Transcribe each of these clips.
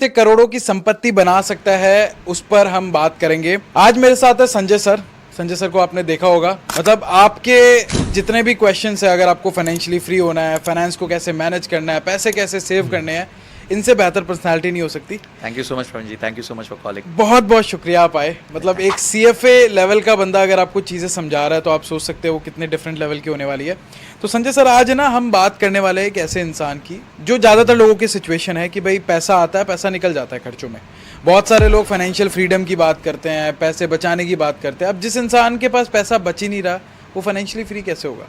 से करोड़ों की संपत्ति बना सकता है, उस पर हम बात करेंगे। आज मेरे साथ है संजय सर। संजय सर को आपने देखा होगा, मतलब आपके जितने भी क्वेश्चंस है, अगर आपको फाइनेंशियली फ्री होना है, फाइनेंस को कैसे मैनेज करना है, पैसे कैसे सेव करने हैं, इनसे बेहतर पर्सनालिटी नहीं हो सकती। Thank you so much Praveen ji, thank you so much for calling. बहुत बहुत शुक्रिया आप आए। मतलब एक CFA लेवल का बंदा अगर आपको चीज़ें समझा रहा है तो आप सोच सकते हो वो कितने डिफरेंट लेवल की होने वाली है। तो संजय सर, आज ना हम बात करने वाले हैं एक ऐसे इंसान की जो ज़्यादातर लोगों की सिचुएशन है कि भाई पैसा आता है, पैसा निकल जाता है खर्चों में। बहुत सारे लोग फाइनेंशियल फ्रीडम की बात करते हैं, पैसे बचाने की बात करते हैं। अब जिस इंसान के पास पैसा बच ही नहीं रहा, वो फाइनेंशियली फ्री कैसे होगा?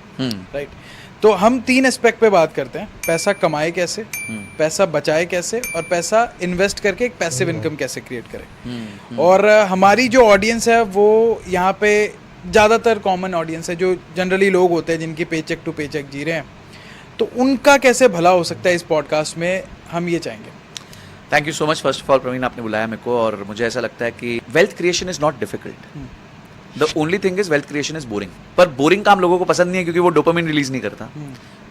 राइट। तो हम 3 एस्पेक्ट पे बात करते हैं। पैसा कमाए कैसे, पैसा बचाए कैसे, और पैसा इन्वेस्ट करके एक पैसिव इनकम कैसे क्रिएट करें। और हमारी जो ऑडियंस है वो यहाँ पे ज़्यादातर कॉमन ऑडियंस है, जो जनरली लोग होते हैं जिनकी पेचेक टू पेचेक जी रहे हैं। तो उनका कैसे भला हो सकता है इस पॉडकास्ट में, हम ये चाहेंगे। Thank you so much first of all Praveen, आपने बुलाया मेरे को। और मुझे ऐसा लगता है कि wealth creation is not difficult, the only thing is wealth creation is boring. पर बोरिंग काम लोगों को पसंद नहीं है क्योंकि वो डोपामिन रिलीज नहीं करता।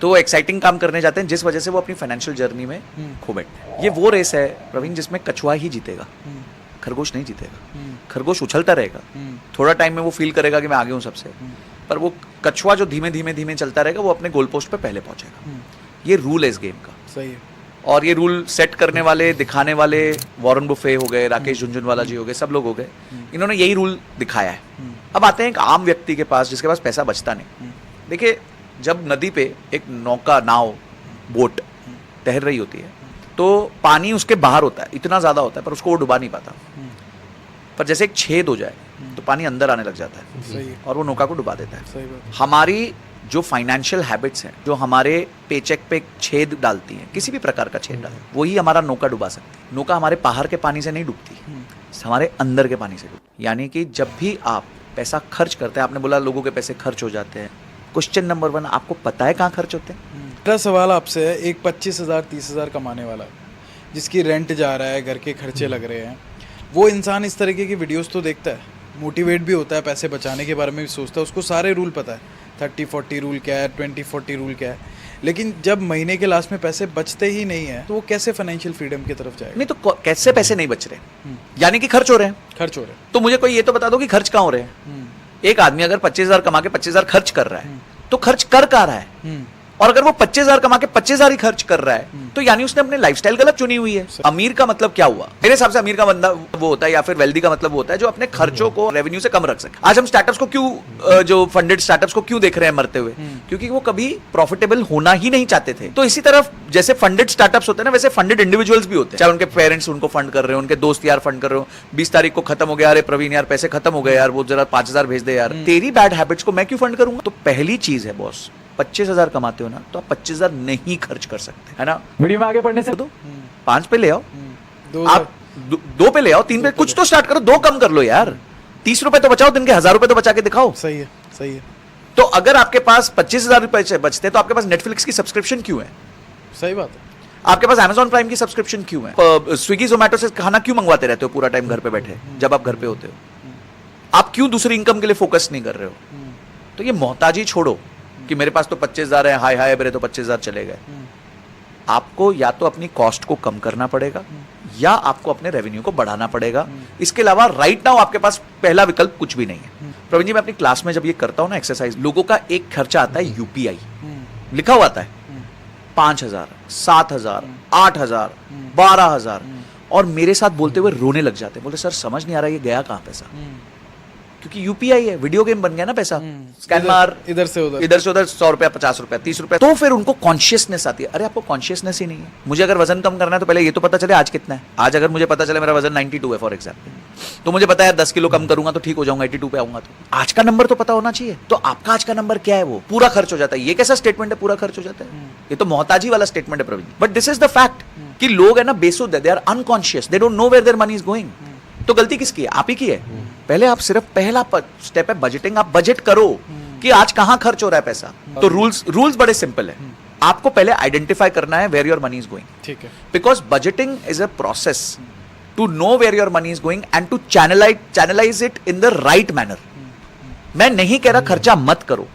तो वो एक्साइटिंग काम करने जाते हैं जिस वजह से वो अपनी फाइनेंशियल जर्नी में खो बैठते हैं। ये वो रेस है प्रवीण जिसमें कछुआ ही जीतेगा, खरगोश नहीं जीतेगा। खरगोश उछलता रहेगा, थोड़ा टाइम में वो फील करेगा कि मैं आगे हूँ सबसे, पर वो कछुआ जो धीमे धीमे धीमे चलता रहेगा वो अपने गोल पोस्ट पे पहले पहुंचेगा। ये रूल है इस गेम का। सही है। और ये रूल सेट करने वाले, दिखाने वाले वॉरेन बुफे हो गए, राकेश झुनझुनवाला जी हो गए, सब लोग हो गए। इन्होंने यही रूल दिखाया है। अब आते हैं एक आम व्यक्ति के पास जिसके पास पैसा बचता नहीं। देखिए, जब नदी पे एक नौका, नाव, बोट तैर रही होती है तो पानी उसके बाहर होता है, इतना ज़्यादा होता है, पर उसको वो डुबा नहीं पाता। पर जैसे एक छेद हो जाए तो पानी अंदर आने लग जाता है। सही है। और वो नौका को डुबा देता है। सही बात। हमारी जो फाइनेंशियल हैबिट्स हैं, जो हमारे पेचेक पे एक छेद डालती हैं, किसी भी प्रकार का छेद डालती है, वही हमारा नौका डुबा सकती है। नौका हमारे बाहर के पानी से नहीं डूबती, हमारे अंदर के पानी से डूबती। यानी कि जब भी आप पैसा खर्च करते हैं, आपने बोला लोगों के पैसे खर्च हो जाते हैं, क्वेश्चन नंबर 1, आपको पता है कहाँ खर्च होते हैं? मेरा सवाल आपसे है, एक 25,000 30,000 कमाने वाला जिसकी रेंट जा रहा है, घर के खर्चे लग रहे हैं, वो इंसान इस तरीके की वीडियोस तो देखता है, मोटिवेट भी होता है, पैसे बचाने के बारे में भी सोचता है, उसको सारे रूल पता है, 30-40 रूल क्या है, 20-40 रूल क्या है। लेकिन जब महीने के लास्ट में पैसे बचते ही नहीं है तो वो कैसे फाइनेंशियल फ्रीडम की तरफ जाएगा? नहीं तो कैसे पैसे नहीं बच रहे? यानी कि खर्च हो रहे हैं। खर्च हो रहे हैं। तो मुझे कोई ये तो बता दो कि खर्च कहाँ हो रहे हैं? एक आदमी अगर 25,000 कमा के 25,000 खर्च कर रहा है तो खर्च कर कहाँ रहा है? और अगर वो 25,000 कमा के 25,000 ही खर्च कर रहा है तो यानी उसने अपने लाइफस्टाइल गलत चुनी हुई है। अमीर का मतलब क्या हुआ? मेरे हिसाब से अमीर का बंदा वो होता है, या फिर वेल्दी का मतलब वो होता है जो अपने खर्चों को रेवेन्यू से कम रख सके। आज हम स्टार्टअप्स को क्यों, जो फंडेड स्टार्टअप्स को क्यों देख रहे हैं मरते हुए? क्योंकि वो कभी प्रॉफिटेबल होना ही नहीं चाहते थे। तो इसी तरह जैसे फंडेड स्टार्टअप्स होते हैं ना, वैसे फंडेड इंडिविजुअल्स भी होते हैं। चाहे उनके पेरेंट्स उनको फंड कर रहे हो, उनके दोस्त यार फंड कर रहे हो, 20 तारीख को खत्म हो गया, अरे प्रवीण यार पैसे खत्म हो गए यार, वो जरा 5,000 भेज दे यार, तेरी बैड हैबिट्स को मैं क्यों फंड करूंगा? तो पहली चीज है बॉस, 25,000 कमाते हो ना तो आप 25,000 नहीं खर्च कर सकते, है ना? वीडियो में आगे बढ़ने से 5 पे ले आओ, दो आप 2 पे ले आओ, 3 पे, कुछ तो स्टार्ट करो, 2 कम कर लो यार। 30 रुपए तो बचाओ, दिन के 1,000 रुपए तो बचा के दिखाओ। सही है। सही है। तो अगर आपके पास 25,000 रुपए बचते हैं तो आपके पास नेटफ्लिक्स की सब्सक्रिप्शन क्यों है? सही बात है। आपके पास Amazon प्राइम की सब्सक्रिप्शन क्यों है? स्विगी जोमेटो से खाना क्यों मंगवाते रहते हो पूरा टाइम घर पे बैठे, जब आप घर पे होते हो? आप क्यों दूसरी इनकम के लिए फोकस नहीं कर रहे हो? तो ये मोहताजी छोड़ो कि मेरे पास तो 25,000 है, हाय हाय मेरे तो 25,000 चले गए। आपको या तो अपनी कॉस्ट को कम करना पड़ेगा या आपको अपने रेवेन्यू को बढ़ाना पड़ेगा। इसके अलावा राइट नाउ आपके पास पहला विकल्प कुछ भी नहीं है। प्रवीण जी, मैं अपनी क्लास में जब ये करता हूं ना एक्सरसाइज, लोगों का एक खर्चा आता है UPI, लिखा हुआ आता है 5,000, 7,000, 8,000, 12,000, और मेरे साथ बोलते हुए रोने लग जाते, बोले सर समझ नहीं आ रहा ये गया कहां पैसा? क्योंकि UPI है, वीडियो गेम बन गया ना पैसा, स्कैन मार, इधर से उधर, इधर से उधर, 100 रुपया, 50 रुपया, 30 रुपया। तो फिर उनको कॉन्शियसनेस आती है, अरे आपको कॉन्शियसनेस ही नहीं है। मुझे अगर वजन कम करना है तो पहले ये तो पता चले आज कितना है। आज अगर मुझे पता चले मेरा वजन 92 है फॉर एग्जाम्पल, तो मुझे पता है 10 किलो कम करूंगा तो ठीक हो जाऊंगा, 82 पे आऊंगा। तो आज का नंबर तो पता होना चाहिए। तो आपका आज का नंबर क्या है? वो पूरा खर्च हो जाता है। ये कैसा स्टेटमेंट है, पूरा खर्च हो जाता है? ये तो मोहताजी वाला स्टेटमेंट है Praveen, but this is the fact कि लोग है ना बेसुध है, they are unconscious, they don't know where their money is going. तो गलती किसकी है? आप ही की है। पहले आप सिर्फ पहला स्टेप है बजटिंग, आप बजट करो कि आज कहां खर्च हो रहा है पैसा। तो रूल्स बड़े सिंपल है। आपको पहले आइडेंटिफाई करना है where your money is going, ठीक है? Because budgeting is a process to know where your money is going and to channelize it in the right manner. मैं नहीं कह रहा खर्चा मत करो,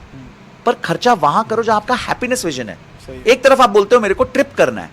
पर खर्चा वहां करो जहां आपका हैप्पीनेस विजन है। एक तरफ आप बोलते हो मेरे को ट्रिप करना है,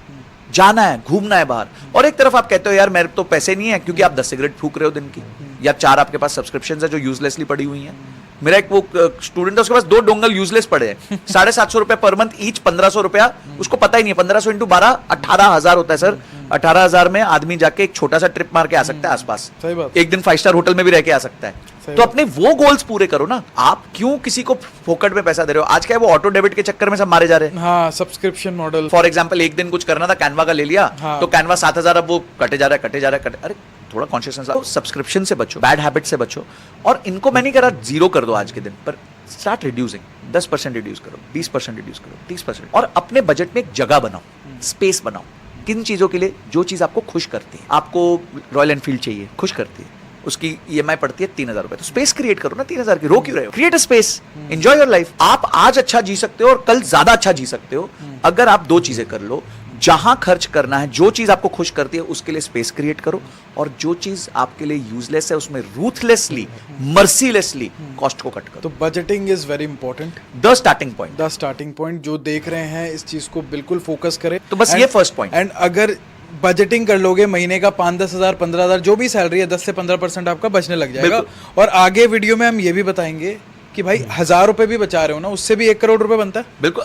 जाना है, घूमना है बाहर, और एक तरफ आप कहते हो यार मेरे तो पैसे नहीं है क्योंकि आप 10 सिगरेट फूक रहे हो दिन की, या 4 आपके पास सब्सक्रिप्शन है जो यूजलेसली पड़ी हुई हैं। मेरा एक वो स्टूडेंट है, उसके पास 2 डोंगल यूजलेस पड़े हैं, 750 रुपए पर मंथ ईच, 1500 रुपया, उसको पता ही नहीं है 1500 इंटू 12 18,000 होता है सर। 18,000 में आदमी जाके एक छोटा सा ट्रिप मार के आ सकता है आसपास, सही बात। एक दिन 5 स्टार होटल में भी रह के आ सकता है। तो अपने वो गोल्स पूरे करो ना, आप क्यों किसी को फोकट में पैसा दे रहे हो? आज क्या है वो ऑटो डेबिट के चक्कर में सब मारे जा रहे हैं। हाँ, सब्सक्रिप्शन मॉडल। फॉर एग्जाम्पल एक दिन कुछ करना था, कैनवा का ले लिया, हाँ। तो कैनवा 7,000 अब वो कटे जा रहा है। अरे थोड़ा कॉन्शियसनेस, सब्सक्रिप्शन से बचो, बैड हैबिट से बचो, और इनको मैं नहीं कह रहा 0 कर दो आज के दिन, पर स्टार्ट रिड्यूसिंग, 10% रिड्यूस करो, 20% रिड्यूस करो, 30%, और अपने बजट में एक जगह बनाओ, स्पेस बनाओ किन चीजों के लिए, जो चीज आपको खुश करती है। आपको रॉयल एनफील्ड चाहिए, खुश करती है, उसकी EMI पड़ती है 3,000 रुपए, तो स्पेस क्रिएट करो ना 3,000 की, रो क्यों रहे हो? Create a space, enjoy your life. आप आज अच्छा जी सकते हो और कल ज्यादा अच्छा जी सकते हो अगर आप 2 चीजें कर लो। जहां खर्च करना है, जो चीज आपको खुश करती है उसके लिए स्पेस क्रिएट करो, और जो चीज आपके लिए यूजलेस है उसमें रूथलेसली, मर्सीलेसली कॉस्ट को कट करो। तो budgeting is very important, the starting point. The starting point. जो देख रहे हैं इस चीज को बिल्कुल फोकस करें। तो बस ये first point। एंड अगर बजटिंग कर लोगे, महीने का 5-10 हज़ार 15,000 जो भी सैलरी है, 10 से 15% आपका बचने लग जाएगा। और आगे वीडियो में हम ये भी बताएंगे कि भाई 1,000 रुपए भी बचा रहे हो ना, उससे भी 1 करोड़ रुपए बनता है। बिल्कुल,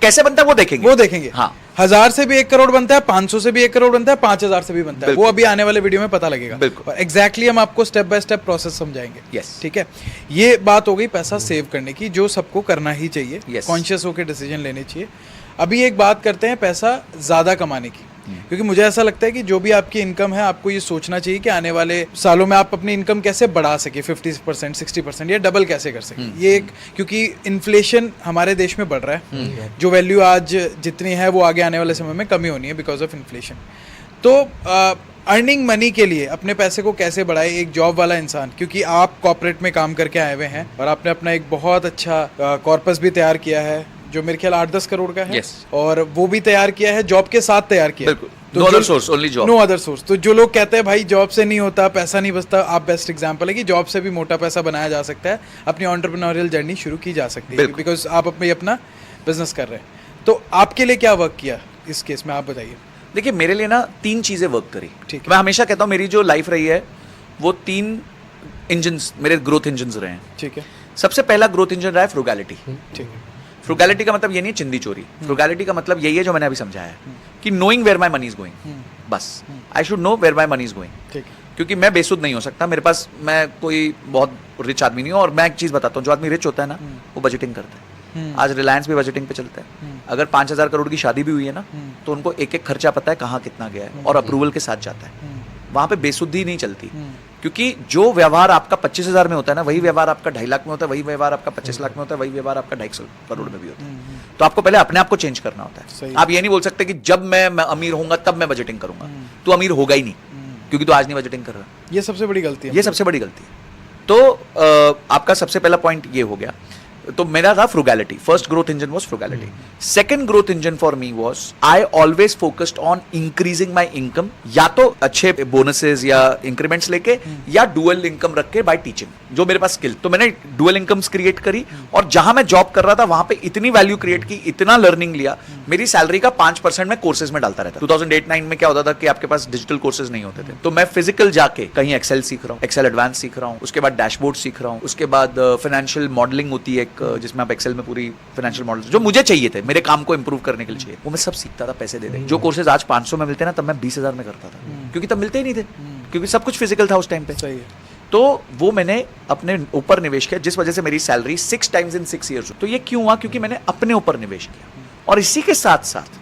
कैसे बनता है वो देखेंगे। हाँ, 1,000 से भी 1 करोड़ बनता है, 500 से भी 1 करोड़ बनता है, 5,000 से भी बनता है। वो अभी आने वाले वीडियो में पता लगेगा। बिल्कुल। एग्जैक्टली हम आपको स्टेप बाय स्टेप प्रोसेस समझाएंगे। Yes। ठीक है, ये बात हो गई पैसा सेव करने की, जो सबको करना ही चाहिए, Yes। कॉन्शियस होकर डिसीजन लेने चाहिए। अभी एक बात करते हैं पैसा ज्यादा कमाने की, क्योंकि मुझे ऐसा लगता है कि जो भी आपकी इनकम है, आपको ये सोचना चाहिए कि आने वाले सालों में आप अपनी इनकम कैसे बढ़ा सके, 50%, 60% या डबल कैसे कर सके। ये एक, क्योंकि इन्फ्लेशन हमारे देश में बढ़ रहा है, जो वैल्यू आज जितनी है वो आगे आने वाले समय में कमी होनी है बिकॉज ऑफ इन्फ्लेशन। तो अर्निंग मनी के लिए अपने पैसे को कैसे बढ़ाए एक जॉब वाला इंसान, क्योंकि आप कॉर्पोरेट में काम करके आए हुए हैं और आपने अपना एक बहुत अच्छा कॉर्पस भी तैयार किया है, जो मेरे ख्याल 8-10 करोड़ का है। Yes। और वो भी तैयार किया है, जॉब के साथ तैयार किया है। बिल्कुल। No other source, only job. No other source. तो जो लोग कहते हैं भाई जॉब से नहीं होता, पैसा नहीं बचता, आप बेस्ट एग्जांपल है कि जॉब से भी मोटा पैसा बनाया जा सकता है, अपनी एंटरप्रेन्योरियल जर्नी शुरू की जा सकती है, बिकॉज आप अपना बिजनेस कर रहे हैं। तो आपके लिए क्या वर्क किया इस केस में, आप बताइए। देखिए मेरे लिए ना 3 चीजें वर्क करी। ठीक है। मैं हमेशा कहता हूँ मेरी जो लाइफ रही है वो 3 इंजन्स मेरे ग्रोथ इंजन्स रहे हैं। ठीक है। सबसे पहला ग्रोथ इंजन रहा है फ्रुगैलिटी। ठीक है। फ्रुगैलिटी का मतलब ये नहीं चिंदी चोरी, फ्रुगैलिटी का मतलब यही है जो मैंने अभी समझाया है कि knowing where my money is going. बस I should know where my money is going. ठीक है। क्योंकि मैं बेसुध नहीं हो सकता, मेरे पास, मैं कोई बहुत रिच आदमी नहीं हूँ। और मैं एक चीज बताता हूँ, जो आदमी रिच होता है ना वो बजटिंग करता है। आज रिलायंस भी बजटिंग पे चलता है। अगर 5,000 करोड़ की शादी भी हुई है ना, तो उनको एक एक खर्चा पता है कहाँ कितना गया है, और अप्रूवल के साथ जाता है। वहां पे बेसुद्धि नहीं चलती, क्योंकि जो व्यवहार आपका 25,000 में होता है ना, वही व्यवहार आपका 2.5 लाख में होता है, वही व्यवहार आपका 25 लाख में होता है, वही व्यवहार आपका 250 करोड़ में भी होता है। तो आपको पहले अपने आप को चेंज करना होता है। आप ये नहीं बोल सकते कि जब मैं अमीर होऊंगा तब मैं बजटिंग करूंगा। तो अमीर होगा ही नहीं, क्योंकि तो आज नहीं बजटिंग कर रहा। ये सबसे बड़ी गलती है। ये सबसे बड़ी गलती है। तो आपका सबसे पहला पॉइंट ये हो गया। तो मेरा था frugality. First growth engine was frugality. Second growth engine for me was I always focused on increasing my income, या तो अच्छे बोनसेस या इंक्रीमेंट्स लेके, या डुअल इनकम रख के बाय टीचिंग, जो मेरे पास स्किल। तो मैंने डुअल इनकम्स क्रिएट करी, और जहां मैं जॉब कर रहा था वहां पे इतनी वैल्यू क्रिएट की, इतना लर्निंग लिया। मेरी सैलरी का 5% मैं कोर्सेज में डालता रहता। 2008-9 में क्या होता था कि आपके पास डिजिटल कोर्सेज नहीं होते थे, तो मैं फिजिकल जाके कहीं एक्सेल सीख रहा हूँ, एक्सेल एडवांस सीख रहा हूँ, उसके बाद डैशबोर्ड सीख रहा हूँ, उसके बाद फाइनेंशियल मॉडलिंग होती है जिसमें आप एक्सेल में पूरी फाइनेंशियल मॉडल जो मुझे चाहिए थे, मेरे काम को इंप्रूव करने के लिए चाहिए, वो मैं सब सीखता था पैसे दे दे। जो कोर्सेज आज 500 में मिलते ना, तब मैं 20,000 में करता था, क्योंकि तब मिलते ही नहीं थे, क्योंकि सब कुछ फिजिकल था उस टाइम पे। सही है। तो वो मैंने अपने ऊपर निवेश किया, जिस वजह से मेरी सैलरी 6 टाइम्स इन 6 ईयर्स। तो ये क्यों हुआ? क्योंकि मैंने अपने ऊपर निवेश किया, और इसी के साथ साथ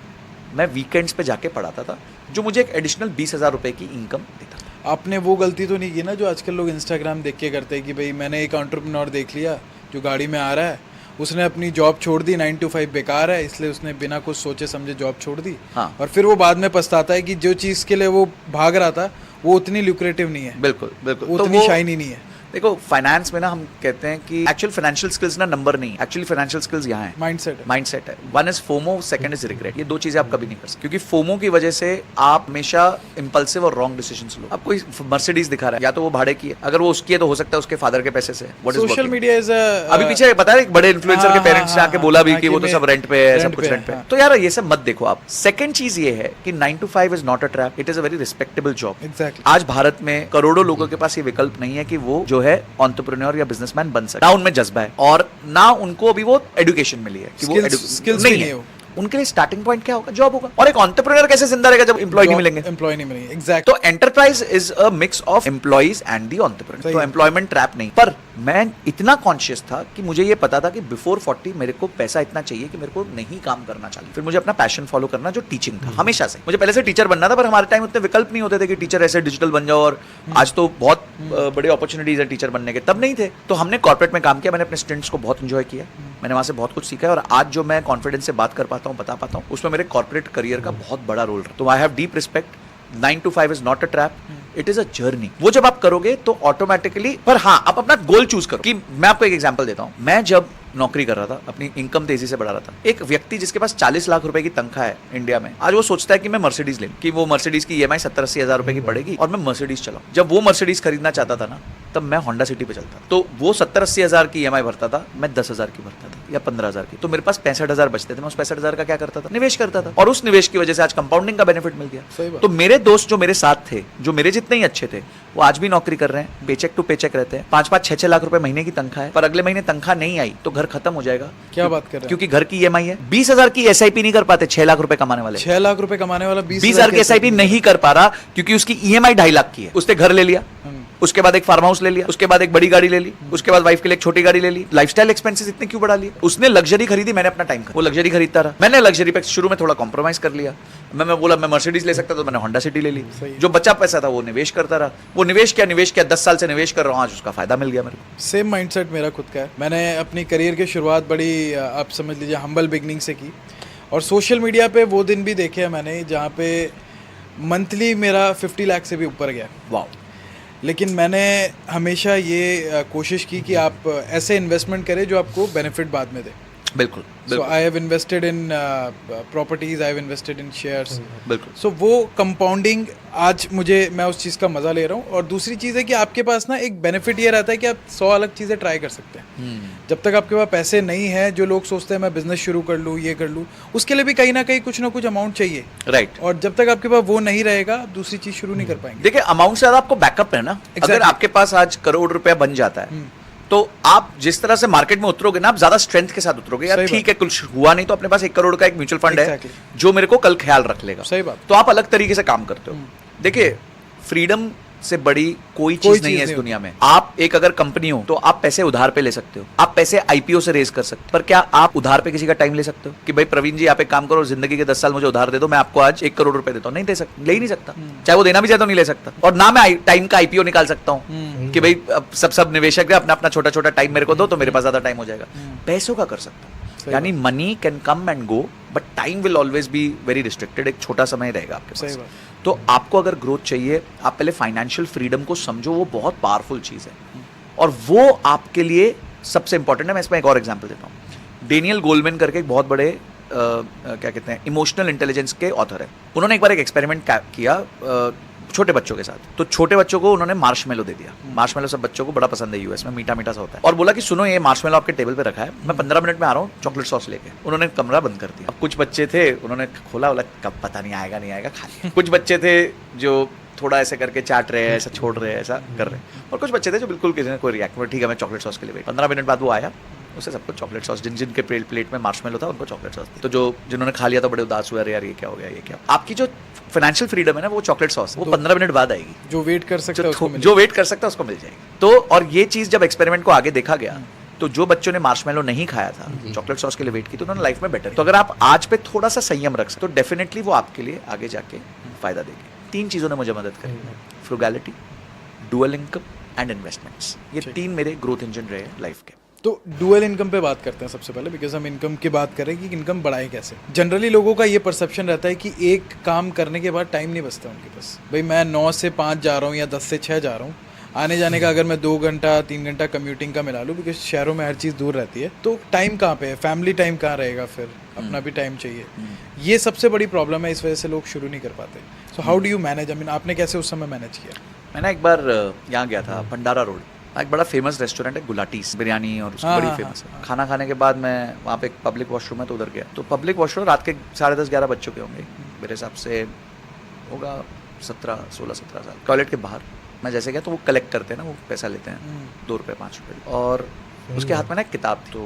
मैं वीकेंड्स पे जाके पढ़ाता था, जो मुझे एक एडिशनल 20,000 रुपए की इनकम देता था। आपने वो गलती तो नहीं की ना जो आजकल लोग इंस्टाग्राम देख के करते हैं कि भाई मैंने एक एंटरप्रेन्योर देख लिया जो गाड़ी में आ रहा है, उसने अपनी जॉब छोड़ दी, 9 to 5 बेकार है, इसलिए उसने बिना कुछ सोचे समझे जॉब छोड़ दी। हाँ। और फिर वो बाद में पछताता है कि जो चीज़ के लिए वो भाग रहा था वो उतनी ल्यूक्रेटिव नहीं है। बिल्कुल बिल्कुल। उतनी शाइनी नहीं है। देखो फाइनेंस में ना हम कहते हैं कि एक्चुअल फाइनेंशियल स्किल्स ना नंबर नहीं, एक्चुअली फाइनेंशियल स्किल्स यहाँ है, माइंडसेट है। माइंडसेट है। One is FOMO, second is regret. ये दो चीजें आप कभी नहीं कर सकते, क्योंकि फोमो की वजह से आप हमेशा इंपल्सिव और रॉन्ग डिसीजंस लो। अब कोई मर्सिडीज दिखा रहा है, या तो वो भाड़े की है, अगर वो उसकी है तो हो सकता है उसके फादर के पैसे से। What is social media is अभी पीछे पता है एक बड़े इन्फ्लुएंसर के पेरेंट्स ने आके बोला भी कि वो तो सब रेंट पे है, सब रेंट कुछ पे रेंट पे है, है। तो यार ये सब मत देखो आप। सेकंड चीज ये है कि 9 to 5 is not a trap, it is a very respectable job. Exactly. आज भारत में करोड़ों लोगों के पास ये विकल्प नहीं है कि वो जो है एंटरप्रेन्योर या बिजनेसमैन बन सके। ना उनमें जज्बा है और ना उनको अभी वो एजुकेशन मिली है कि वो स्किल्स नहीं नहीं है। है वो। उनके लिए स्टार्टिंग पॉइंट क्या होगा? जॉब होगा। और एक एंटरप्रेन्योर कैसे जिंदा रहेगा जब एम्प्लॉय नहीं मिलेंगे? एम्प्लॉय नहीं मिलेंगे, एग्जैक्ट। तो enterprise is a mix of employees and the entrepreneur. तो एम्प्लॉयमेंट ट्रैप नहीं। पर मैं इतना कॉन्शियस था कि मुझे ये पता था कि बिफोर 40 मेरे को पैसा इतना चाहिए कि मेरे को नहीं काम करना चाहिए। फिर मुझे अपना पैशन फॉलो करना, जो टीचिंग था हमेशा से। मुझे पहले से टीचर बनना था, पर हमारे टाइम उतने विकल्प नहीं होते थे कि टीचर ऐसे डिजिटल बन जाओ, और आज तो बहुत बड़े अपॉर्चुनिटीज है टीचर बनने के, तब नहीं थे। तो हमने कॉर्पोरेट में काम किया, मैंने अपने स्टूडेंट्स को बहुत इंजॉय किया, मैंने वहां से बहुत कुछ सीखा है, और आज जो मैं कॉन्फिडेंस से बात कर पाता हूँ, बता पाता हूँ, उसमें मेरे कॉर्पोरेट करियर का बहुत बड़ा रोल रहा। तो I have deep respect. 9 to 5 is not a trap, it is a journey. वो जब आप करोगे तो ऑटोमेटिकली, पर हाँ आप अपना गोल चूज करो। कि मैं आपको एक एग्जांपल देता हूं, मैं जब नौकरी कर रहा था, अपनी इनकम तेजी से बढ़ा रहा था, एक व्यक्ति जिसके पास 40 लाख रुपए की तनख्वाह है इंडिया में, आज वो सोचता है कि मैं मर्सिडीज ले लूं, कि वो मर्सिडीज की EMI 70-80 हजार रुपए की पड़ेगी और मैं मर्सिडीज चलाऊं। जब वो मर्सिडीज खरीदना चाहता था ना, तब मैं होंडा सिटी पे चलता। तो वो 70-80 हजार की EMI भरता था, मैं 10,000 की भरता था या 15,000 की। तो मेरे पास 65,000 बचते थे, मैं उस 65,000 का क्या करता था? निवेश करता था, और उस निवेश की वजह से आज कंपाउंडिंग का बेनिफिट मिल गया। तो मेरे दोस्त जो मेरे साथ थे, जो मेरे जितने ही अच्छे थे, वो आज भी नौकरी कर रहे हैं, पेचेक टू पेचेक रहते हैं, 5-5, 6-6 लाख रुपए महीने की तनख्वाह है, पर अगले महीने तनख्वाह नहीं आई तो घर खत्म हो जाएगा। क्या बात कर रहे हैं? क्योंकि घर की EMI है। 20,000 की SIP नहीं कर पाते 6 लाख रुपए कमाने वाले। 6 लाख रुपए कमाने वाला 20,000 की SIP नहीं कर पा रहा क्योंकि उसकी EMI 2.5 लाख की है। उसने घर ले लिया, उसके बाद एक फार्म हाउस ले लिया, उसके बाद एक बड़ी गाड़ी ले ली, उसके बाद वाइफ के लिए एक छोटी गाड़ी ले ली। लाइफस्टाइल एक्सपेंसेस इतने क्यों बढ़ा लिए? उसने लग्जरी खरीदी, मैंने अपना टाइम वो लग्जरी खरीदता रहा। मैंने लग्जरी पे शुरू में थोड़ा कॉम्प्रोमाइज कर लिया। मैं बोला मैं मर्सिडीज ले सकता, तो मैंने होंडा सिटी ले ली। जो बचा पैसा था वो निवेश करता रहा। वो निवेश किया 10 साल से निवेश कर रहा हूँ, आज उसका फायदा मिल गया मेरे को। सेम माइंडसेट मेरा खुद का है। मैंने अपनी करियर की शुरुआत बड़ी आप समझ लीजिए हम्बल बिगनिंग से की, और सोशल मीडिया पे वो दिन भी देखे हैं मैंने जहाँ पे मंथली मेरा 50 लाख से भी ऊपर गया। वाह। लेकिन मैंने हमेशा ये कोशिश की कि आप ऐसे इन्वेस्टमेंट करें जो आपको बेनिफिट बाद में दे। बिल्कुल। So I have invested in properties, I have invested in shares. बिल्कुल। सो वो कंपाउंडिंग आज मैं उस चीज़ का मज़ा ले रहा हूँ। और दूसरी चीज़ है कि आपके पास ना एक बेनिफिट ये रहता है कि आप 100 अलग चीज़ें ट्राई कर सकते हैं। जब तक आपके पास पैसे नहीं है, जो लोग सोचते हैं मैं बिजनेस शुरू कर लूँ, ये कर लूँ, उसके लिए भी कहीं ना कहीं कुछ ना कुछ अमाउंट चाहिए। राइट। और जब तक आपके पास वो नहीं रहेगा, आप दूसरी चीज़ शुरू नहीं कर पाएंगे। देखिए अमाउंट से ज्यादा आपको बैकअप है ना। अगर आपके पास आज करोड़ रुपया बन जाता है, तो आप जिस तरह से मार्केट में उतरोगे ना, आप ज्यादा स्ट्रेंथ के साथ उतरोगे। यार ठीक है, कुछ हुआ नहीं तो अपने पास 1 करोड़ का एक म्यूचुअल फंड है जो मेरे को कल ख्याल रख लेगा। सही बात। तो आप अलग तरीके से काम करते हो। देखिए फ्रीडम से बड़ी कोई चीज नहीं है इस दुनिया में। आप एक अगर कंपनी हो तो आप पैसे उधार पे ले सकते हो, आप पैसे IPO से रेज कर सकते हो, पर क्या आप उधार पे किसी का टाइम ले सकते हो कि भाई प्रवीण जी आप एक काम करो, जिंदगी के 10 साल मुझे उधार दे दो, मैं आपको आज 1 करोड़ रुपए देता हूँ? नहीं दे सकता, ले ही नहीं सकता। चाहे वो देना भी चाहे तो नहीं ले सकता। और ना मैं टाइम का IPO निकाल सकता हूँ कि भाई सब निवेशक अपना अपना छोटा छोटा टाइम मेरे को दो तो मेरे पास ज्यादा टाइम हो जाएगा। पैसों का कर सकता हूँ, यानी money can come and go, but time will always be very restricted. एक छोटा समय रहेगा आपके पास। तो आपको अगर ग्रोथ चाहिए, आप पहले फाइनेंशियल फ्रीडम को समझो, वो बहुत पावरफुल चीज है और वो आपके लिए सबसे इंपॉर्टेंट है। मैं इसमें एक और एग्जांपल देता हूँ। डेनियल गोलमैन करके एक बहुत बड़े क्या कहते हैं इमोशनल इंटेलिजेंस के ऑथर है। उन्होंने एक बार एक एक्सपेरिमेंट किया छोटे बच्चों के साथ। तो छोटे बच्चों को उन्होंने मार्शमेलो दे दिया। मार्शमेलो सब बच्चों को बड़ा पसंद है, यूएस में मीठा मीठा सा होता है। और बोला कि सुनो ये मार्शमेलो आपके टेबल पे रखा है, मैं 15 मिनट में आ रहा हूँ चॉकलेट सॉस लेके। उन्होंने कमरा बंद कर दिया। अब कुछ बच्चे थे, उन्होंने खोला, बोला कब पता नहीं आएगा नहीं आएगा, खा लिया। कुछ बच्चे थे जो थोड़ा ऐसे करके चाट रहे हैं, ऐसा छोड़ रहे हैं, ऐसा कर रहे हैं, और कुछ बच्चे थे जो बिल्कुल किसी ने कोई रिएक्ट, ठीक है मैं चॉकलेट सॉस के लिए वेट। 15 मिनट बाद वो आया, उसे सबको चॉकलेट सॉस, जिनके प्लेट में मार्शमेलो था उनको चॉकलेट सॉस। तो जिन्होंने खा लिया तो बड़े उदास हुए, अरे यार ये क्या हो गया, ये क्या। आपकी जो फाइनेंशियल फ्रीडम है ना, वो चॉकलेट सॉस वो 15 मिनट बाद आएगी। जो वेट कर सकता है उसको मिल जाएगी। तो और ये चीज जब एक्सपेरिमेंट को आगे देखा गया, तो जो बच्चों ने मार्शमेलो नहीं खाया था, चॉकलेट सॉस के लिए वेट की, तो उन्होंने लाइफ में बेटर। तो अगर आप आज पे थोड़ा सा संयम रख सकते तो डेफिनेटली वो आपके लिए आगे जाके फायदा देगी। 3 चीजों ने मुझे मदद करी, फ्रुगैलिटी, डुअल इनकम एंड इन्वेस्टमेंट्स। ये 3 मेरे ग्रोथ इंजन रहे लाइफ के। तो डुअल इनकम पे बात करते हैं सबसे पहले, बिकॉज हम इनकम की बात करें कि इनकम बढ़ाए कैसे। जनरली लोगों का ये परसेप्शन रहता है कि एक काम करने के बाद टाइम नहीं बचता उनके पास। भाई मैं 9 से 5 जा रहा हूँ या 10 से 6 जा रहा हूँ, आने जाने का अगर मैं 2 घंटा 3 घंटा कम्यूटिंग का मिला लूँ, बिकॉज शहरों में हर चीज़ दूर रहती है, तो टाइम कहाँ पे है, फैमिली टाइम कहाँ रहेगा, फिर अपना भी टाइम चाहिए। ये सबसे बड़ी प्रॉब्लम है, इस वजह से लोग शुरू नहीं कर पाते। So how do you manage, I mean आपने कैसे उस समय मैनेज किया? मैंने एक बार यहाँ गया था भंडारा रोड, एक बड़ा फेमस रेस्टोरेंट है गुलाटीज, बिरयानी और उसकी बड़ी फेमस है। खाना खाने के बाद मैं वहाँ पे एक पब्लिक वॉशरूम है तो उधर गया, तो पब्लिक वॉशरूम रात के 10:30-11 बज चुके होंगे, मेरे हिसाब से होगा 16-17 साल। टॉयलेट के बाहर मैं जैसे गया तो वो कलेक्ट करते हैं ना, वो पैसा लेते हैं 2 रुपये 5 रुपये, और उसके हाथ में ना एक किताब, तो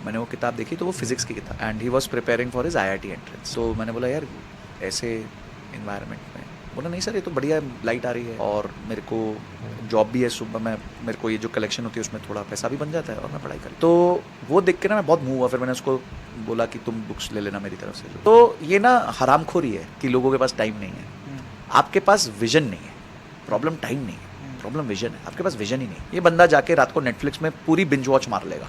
मैंने वो किताब देखी तो वो फिजिक्स की किताब, and he was preparing for his IIT entrance. तो मैंने बोला यार ऐसे इन्वायरमेंट में, बोला नहीं सर ये तो बढ़िया लाइट आ रही है और मेरे को जॉब भी है, सुबह में मेरे को ये जो कलेक्शन होती है उसमें थोड़ा पैसा भी बन जाता है और मैं पढ़ाई कर, तो वो देख के ना मैं बहुत मूव हुआ। फिर मैंने उसको बोला कि तुम बुक्स ले लेना मेरी तरफ से। तो ये ना हरामखोरी है कि लोगों के पास टाइम नहीं है, आपके पास विजन नहीं है। प्रॉब्लम टाइम नहीं है, प्रॉब्लम विजन है, आपके पास विजन ही नहीं। ये बंदा जाके रात को नेटफ्लिक्स में पूरी बिंज वॉच मार लेगा,